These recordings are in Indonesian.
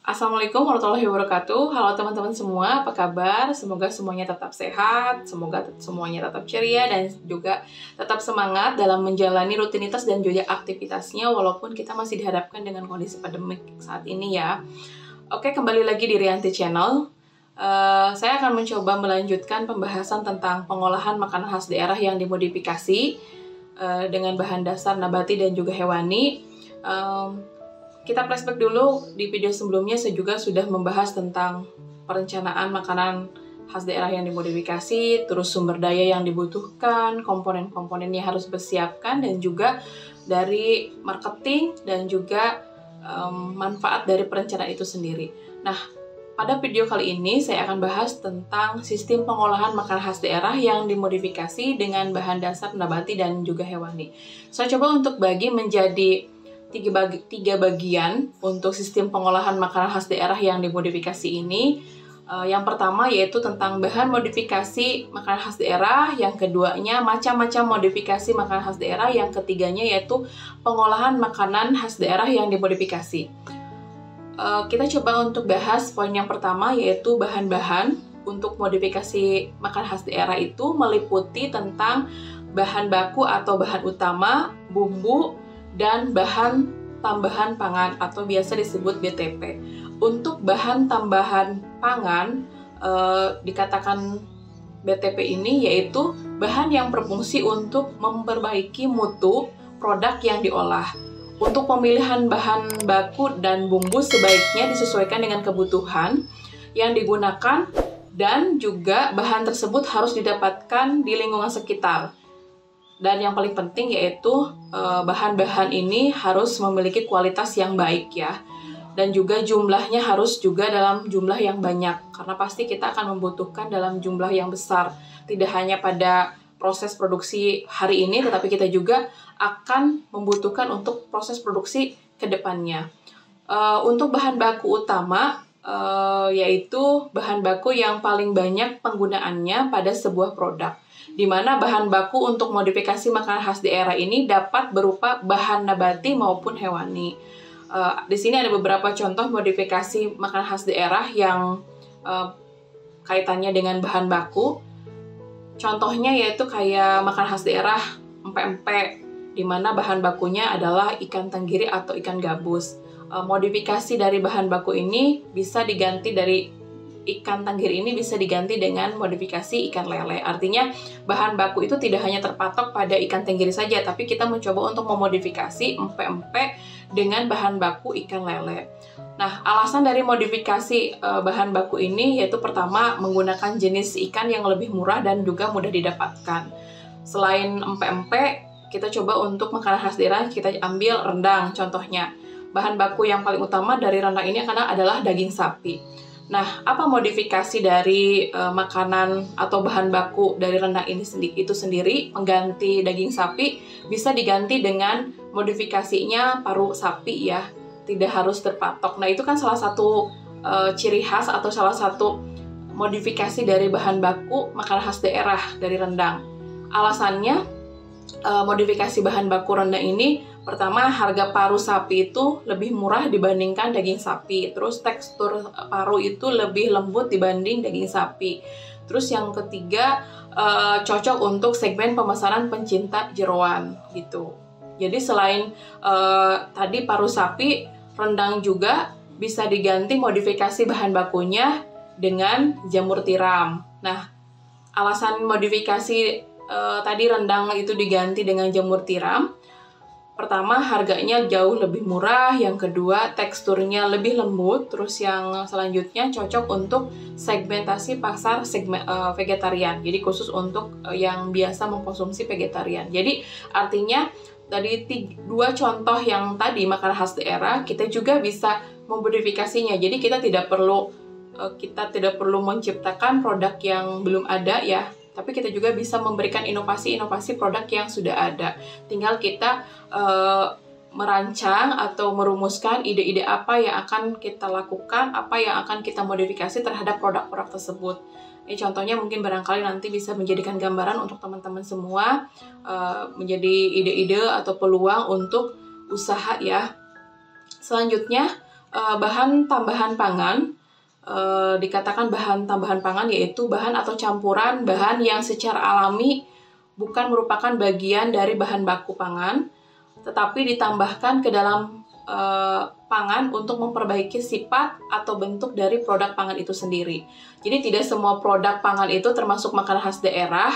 Assalamualaikum warahmatullahi wabarakatuh. Halo teman-teman semua, apa kabar? Semoga semuanya tetap sehat, semoga semuanya tetap ceria dan juga tetap semangat dalam menjalani rutinitas dan juga aktivitasnya walaupun kita masih dihadapkan dengan kondisi pandemik saat ini ya. Oke, kembali lagi di Rianti Channel. Saya akan mencoba melanjutkan pembahasan tentang pengolahan makanan khas daerah yang dimodifikasi dengan bahan dasar nabati dan juga hewani. Kita flashback dulu, di video sebelumnya saya juga sudah membahas tentang perencanaan makanan khas daerah yang dimodifikasi, terus sumber daya yang dibutuhkan, komponen-komponen yang harus disiapkan, dan juga dari marketing dan juga manfaat dari perencanaan itu sendiri. Nah, pada video kali ini saya akan bahas tentang sistem pengolahan makanan khas daerah yang dimodifikasi dengan bahan dasar nabati dan juga hewani. Saya coba untuk bagi menjadi tiga bagian untuk sistem pengolahan makanan khas daerah yang dimodifikasi ini. Yang pertama yaitu tentang bahan modifikasi makanan khas daerah, yang keduanya macam-macam modifikasi makanan khas daerah, yang ketiganya yaitu pengolahan makanan khas daerah yang dimodifikasi. Kita coba untuk bahas poin yang pertama yaitu bahan-bahan untuk modifikasi makanan khas daerah itu meliputi tentang bahan baku atau bahan utama, bumbu, dan bahan tambahan pangan atau biasa disebut BTP. Untuk bahan tambahan pangan dikatakan BTP ini yaitu bahan yang berfungsi untuk memperbaiki mutu produk yang diolah. Untuk pemilihan bahan baku dan bumbu sebaiknya disesuaikan dengan kebutuhan yang digunakan dan juga bahan tersebut harus didapatkan di lingkungan sekitar. Dan yang paling penting yaitu bahan-bahan ini harus memiliki kualitas yang baik ya. Dan juga jumlahnya harus juga dalam jumlah yang banyak. Karena pasti kita akan membutuhkan dalam jumlah yang besar. Tidak hanya pada proses produksi hari ini, tetapi kita juga akan membutuhkan untuk proses produksi ke depannya. Untuk bahan baku utama, yaitu bahan baku yang paling banyak penggunaannya pada sebuah produk, di mana bahan baku untuk modifikasi makanan khas daerah ini dapat berupa bahan nabati maupun hewani. Di sini ada beberapa contoh modifikasi makanan khas daerah yang kaitannya dengan bahan baku. Contohnya yaitu kayak makanan khas daerah empek-empek, di mana bahan bakunya adalah ikan tenggiri atau ikan gabus. Modifikasi dari bahan baku ini bisa diganti dari ikan tenggiri ini bisa diganti dengan modifikasi ikan lele. Artinya bahan baku itu tidak hanya terpatok pada ikan tenggiri saja, tapi kita mencoba untuk memodifikasi empek-empek dengan bahan baku ikan lele. Nah, alasan dari modifikasi bahan baku ini yaitu pertama menggunakan jenis ikan yang lebih murah dan juga mudah didapatkan. Selain empek-empek, kita coba untuk makanan khas daerah kita ambil rendang contohnya. Bahan baku yang paling utama dari rendang ini adalah daging sapi. Nah, apa modifikasi dari makanan atau bahan baku dari rendang ini itu sendiri mengganti daging sapi bisa diganti dengan modifikasinya paru sapi ya, tidak harus terpatok. Nah, itu kan salah satu ciri khas atau salah satu modifikasi dari bahan baku makanan khas daerah dari rendang. Alasannya modifikasi bahan baku rendang ini pertama, harga paru sapi itu lebih murah dibandingkan daging sapi. Terus tekstur paru itu lebih lembut dibanding daging sapi. Terus yang ketiga, cocok untuk segmen pemesanan pencinta jeroan gitu. Jadi selain tadi paru sapi, rendang juga bisa diganti modifikasi bahan bakunya dengan jamur tiram. Nah, alasan modifikasi tadi rendang itu diganti dengan jamur tiram, pertama, harganya jauh lebih murah. Yang kedua, teksturnya lebih lembut. Terus yang selanjutnya cocok untuk segmentasi pasar vegetarian. Jadi khusus untuk yang biasa mengkonsumsi vegetarian. Jadi artinya dari dua contoh yang tadi makanan khas daerah, kita juga bisa memodifikasinya. Jadi kita tidak perlu menciptakan produk yang belum ada ya. Tapi kita juga bisa memberikan inovasi-inovasi produk yang sudah ada. Tinggal kita merancang atau merumuskan ide-ide apa yang akan kita lakukan, apa yang akan kita modifikasi terhadap produk-produk tersebut. Ini contohnya mungkin barangkali nanti bisa menjadikan gambaran untuk teman-teman semua, menjadi ide-ide atau peluang untuk usaha ya. Selanjutnya, bahan tambahan pangan. Dikatakan bahan tambahan pangan yaitu bahan atau campuran bahan yang secara alami bukan merupakan bagian dari bahan baku pangan, tetapi ditambahkan ke dalam pangan untuk memperbaiki sifat atau bentuk dari produk pangan itu sendiri. Jadi tidak semua produk pangan itu termasuk makanan khas daerah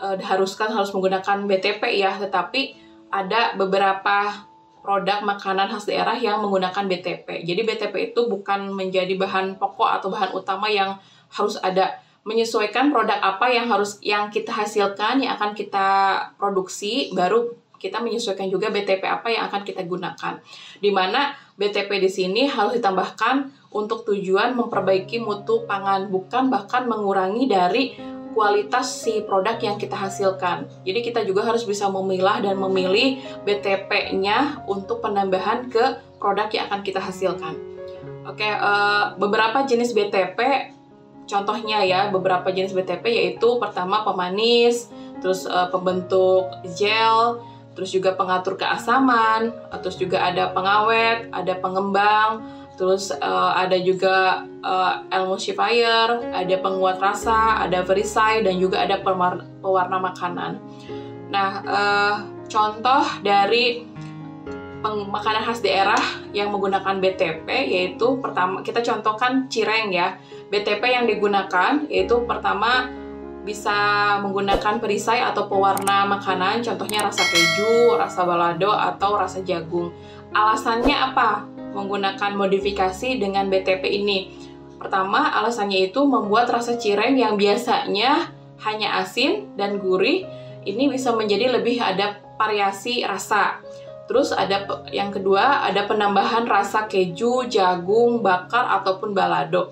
harus menggunakan BTP ya, tetapi ada beberapa produk makanan khas daerah yang menggunakan BTP. Jadi BTP itu bukan menjadi bahan pokok atau bahan utama yang harus ada. Menyesuaikan produk apa yang kita hasilkan, yang akan kita produksi, baru kita menyesuaikan juga BTP apa yang akan kita gunakan. Di mana BTP di sini harus ditambahkan untuk tujuan memperbaiki mutu pangan, bukan bahkan mengurangi dari kualitas si produk yang kita hasilkan. Jadi kita juga harus bisa memilah dan memilih BTP-nya untuk penambahan ke produk yang akan kita hasilkan. Oke, beberapa jenis BTP, contohnya ya, beberapa jenis BTP yaitu pertama pemanis, terus pembentuk gel, terus juga pengatur keasaman, terus juga ada pengawet, ada pengembang, terus ada juga emulsifier, ada penguat rasa, ada perisai, dan juga ada pewarna makanan. Nah, contoh dari makanan khas daerah yang menggunakan BTP yaitu pertama, kita contohkan cireng ya. BTP yang digunakan yaitu pertama bisa menggunakan perisai atau pewarna makanan, contohnya rasa keju, rasa balado, atau rasa jagung. Alasannya apa menggunakan modifikasi dengan BTP ini? Pertama, alasannya itu membuat rasa cireng yang biasanya hanya asin dan gurih, ini bisa menjadi lebih ada variasi rasa. Terus yang kedua, ada penambahan rasa keju, jagung, bakar, ataupun balado.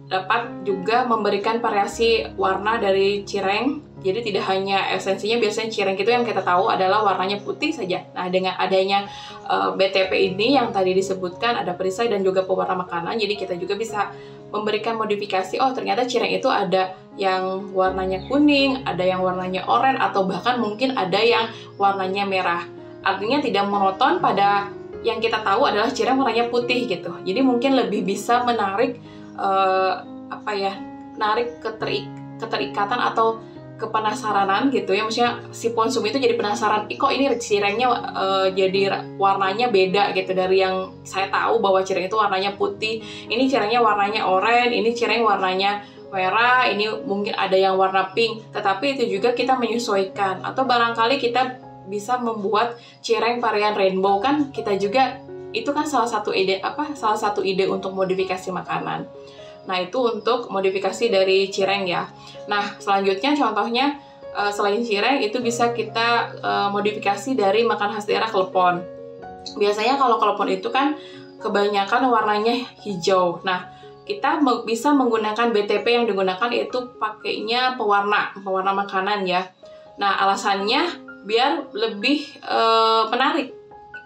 Dapat juga memberikan variasi warna dari cireng. Jadi tidak hanya esensinya, biasanya cireng itu yang kita tahu adalah warnanya putih saja. Nah, dengan adanya BTP ini yang tadi disebutkan, ada perisai dan juga pewarna makanan, jadi kita juga bisa memberikan modifikasi. Oh, ternyata cireng itu ada yang warnanya kuning, ada yang warnanya oranye, atau bahkan mungkin ada yang warnanya merah. Artinya tidak monoton pada yang kita tahu adalah cireng warnanya putih gitu. Jadi mungkin lebih bisa menarik narik keterikatan atau kepenasaranan gitu ya, maksudnya si konsumen itu jadi penasaran, kok ini cirengnya jadi warnanya beda gitu dari yang saya tahu bahwa cireng itu warnanya putih, ini cirengnya warnanya oranye, ini cireng warnanya merah, ini mungkin ada yang warna pink. Tetapi itu juga kita menyesuaikan, atau barangkali kita bisa membuat cireng varian rainbow, kan kita juga itu kan salah satu ide untuk modifikasi makanan. Nah, itu untuk modifikasi dari cireng ya. Nah, selanjutnya contohnya selain cireng itu bisa kita modifikasi dari makanan khas daerah klepon. Biasanya kalau klepon itu kan kebanyakan warnanya hijau. Nah, kita bisa menggunakan BTP yang digunakan yaitu pakainya pewarna makanan ya. Nah, alasannya biar lebih menarik.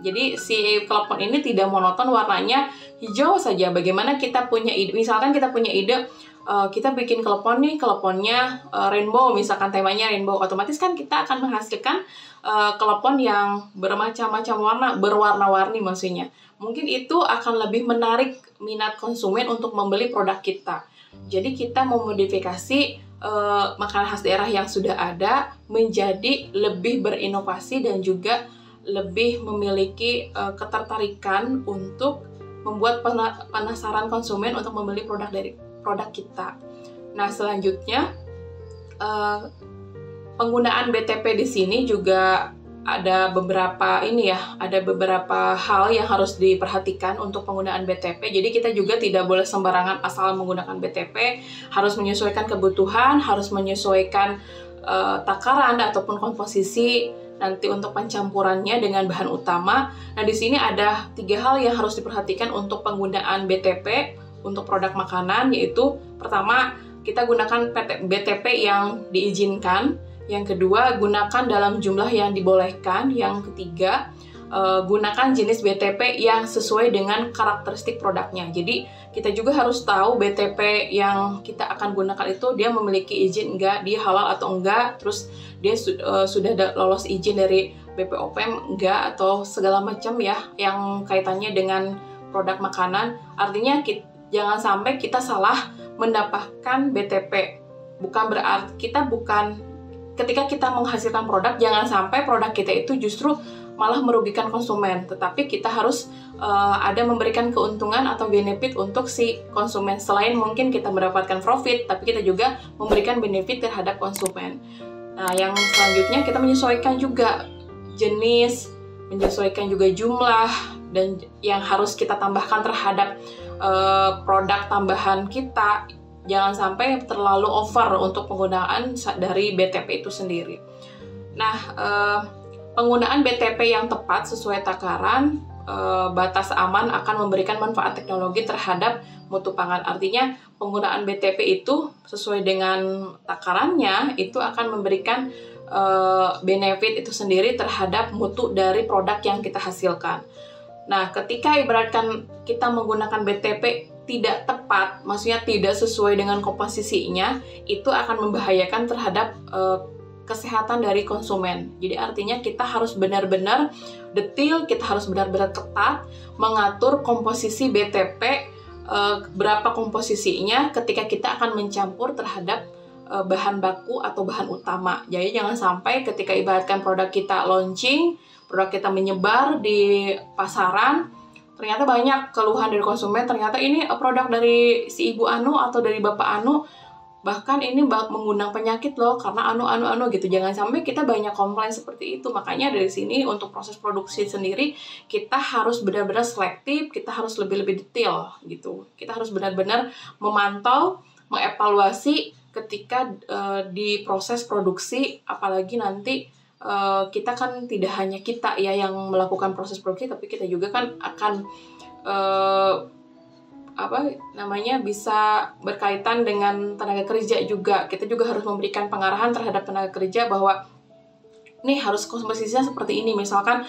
Jadi si klepon ini tidak monoton warnanya hijau saja. Bagaimana kita punya ide, misalkan kita punya ide, kita bikin klepon nih, kleponnya rainbow, misalkan temanya rainbow, otomatis kan kita akan menghasilkan klepon yang bermacam-macam warna, berwarna-warni maksudnya. Mungkin itu akan lebih menarik minat konsumen untuk membeli produk kita. Jadi kita memodifikasi makanan khas daerah yang sudah ada menjadi lebih berinovasi dan juga lebih memiliki ketertarikan untuk membuat penasaran konsumen untuk membeli produk kita. Nah, selanjutnya penggunaan BTP di sini juga ada beberapa hal yang harus diperhatikan untuk penggunaan BTP. Jadi kita juga tidak boleh sembarangan asal menggunakan BTP, harus menyesuaikan kebutuhan, harus menyesuaikan takaran ataupun komposisi nanti untuk pencampurannya dengan bahan utama. Nah, di sini ada 3 hal yang harus diperhatikan untuk penggunaan BTP untuk produk makanan, yaitu pertama, kita gunakan BTP yang diizinkan. Yang kedua, gunakan dalam jumlah yang dibolehkan. Yang ketiga, gunakan jenis BTP yang sesuai dengan karakteristik produknya. Jadi, kita juga harus tahu BTP yang kita akan gunakan itu dia memiliki izin enggak, dia halal atau enggak, terus dia sudah lolos izin dari BPOM enggak, atau segala macam ya yang kaitannya dengan produk makanan. Artinya jangan sampai kita salah mendapatkan BTP. Bukan berarti ketika kita menghasilkan produk, jangan sampai produk kita itu justru malah merugikan konsumen, tetapi kita harus ada memberikan keuntungan atau benefit untuk si konsumen. Selain mungkin kita mendapatkan profit, tapi kita juga memberikan benefit terhadap konsumen. Nah, yang selanjutnya kita menyesuaikan juga jenis, menyesuaikan juga jumlah, dan yang harus kita tambahkan terhadap produk tambahan kita. Jangan sampai terlalu over untuk penggunaan dari BTP itu sendiri. Nah, penggunaan BTP yang tepat sesuai takaran batas aman akan memberikan manfaat teknologi terhadap mutu pangan. Artinya penggunaan BTP itu sesuai dengan takarannya itu akan memberikan benefit itu sendiri terhadap mutu dari produk yang kita hasilkan. Nah, ketika ibaratkan kita menggunakan BTP tidak tepat, maksudnya tidak sesuai dengan komposisinya, itu akan membahayakan terhadap kesehatan dari konsumen. Jadi artinya kita harus benar-benar detail, kita harus benar-benar ketat mengatur komposisi BTP, berapa komposisinya ketika kita akan mencampur terhadap bahan baku atau bahan utama. Jadi jangan sampai ketika ibaratkan produk kita launching, produk kita menyebar di pasaran, ternyata banyak keluhan dari konsumen, ternyata ini produk dari si ibu Anu atau dari bapak Anu, bahkan ini mengundang penyakit loh karena anu gitu. Jangan sampai kita banyak komplain seperti itu. Makanya dari sini untuk proses produksi sendiri kita harus benar-benar selektif, kita harus lebih detail gitu. Kita harus benar-benar memantau, mengevaluasi ketika di proses produksi, apalagi nanti kita kan tidak hanya kita ya yang melakukan proses produksi, tapi kita juga kan akan bisa berkaitan dengan tenaga kerja juga. Kita juga harus memberikan pengarahan terhadap tenaga kerja bahwa nih harus komposisinya seperti ini. Misalkan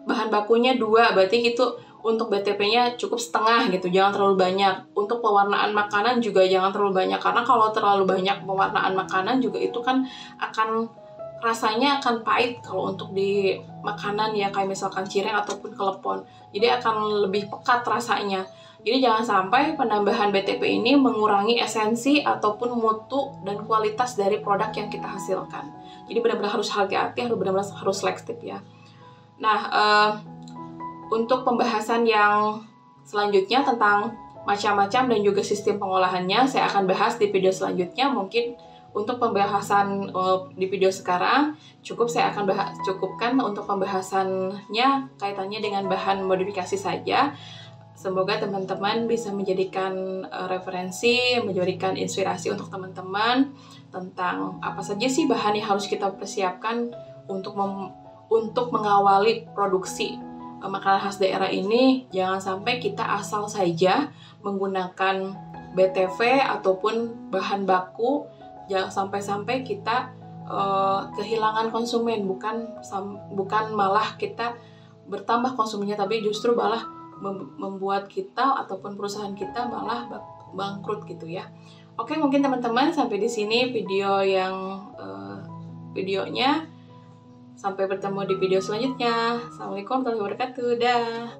bahan bakunya 2, berarti itu untuk BTP-nya cukup setengah gitu, jangan terlalu banyak. Untuk pewarnaan makanan juga jangan terlalu banyak, karena kalau terlalu banyak pewarnaan makanan juga itu kan rasanya akan pahit kalau untuk di makanan ya, kayak misalkan cireng ataupun klepon. Jadi akan lebih pekat rasanya. Jadi jangan sampai penambahan BTP ini mengurangi esensi ataupun mutu dan kualitas dari produk yang kita hasilkan. Jadi benar-benar harus hati-hati, benar-benar harus selektif ya. Nah, untuk pembahasan yang selanjutnya tentang macam-macam dan juga sistem pengolahannya, saya akan bahas di video selanjutnya. Mungkin untuk pembahasan di video sekarang saya akan cukupkan untuk pembahasannya kaitannya dengan bahan modifikasi saja. Semoga teman-teman bisa menjadikan referensi, menjadikan inspirasi untuk teman-teman tentang apa saja sih bahan yang harus kita persiapkan untuk mengawali produksi makanan khas daerah ini. Jangan sampai kita asal saja menggunakan BTV ataupun bahan baku. Jangan sampai kita kehilangan konsumen, bukan malah kita bertambah konsumennya, tapi justru malah membuat kita ataupun perusahaan kita malah bangkrut gitu ya. Oke, mungkin teman-teman sampai di sini videonya. Sampai bertemu di video selanjutnya. Assalamualaikum warahmatullahi wabarakatuh. Dah.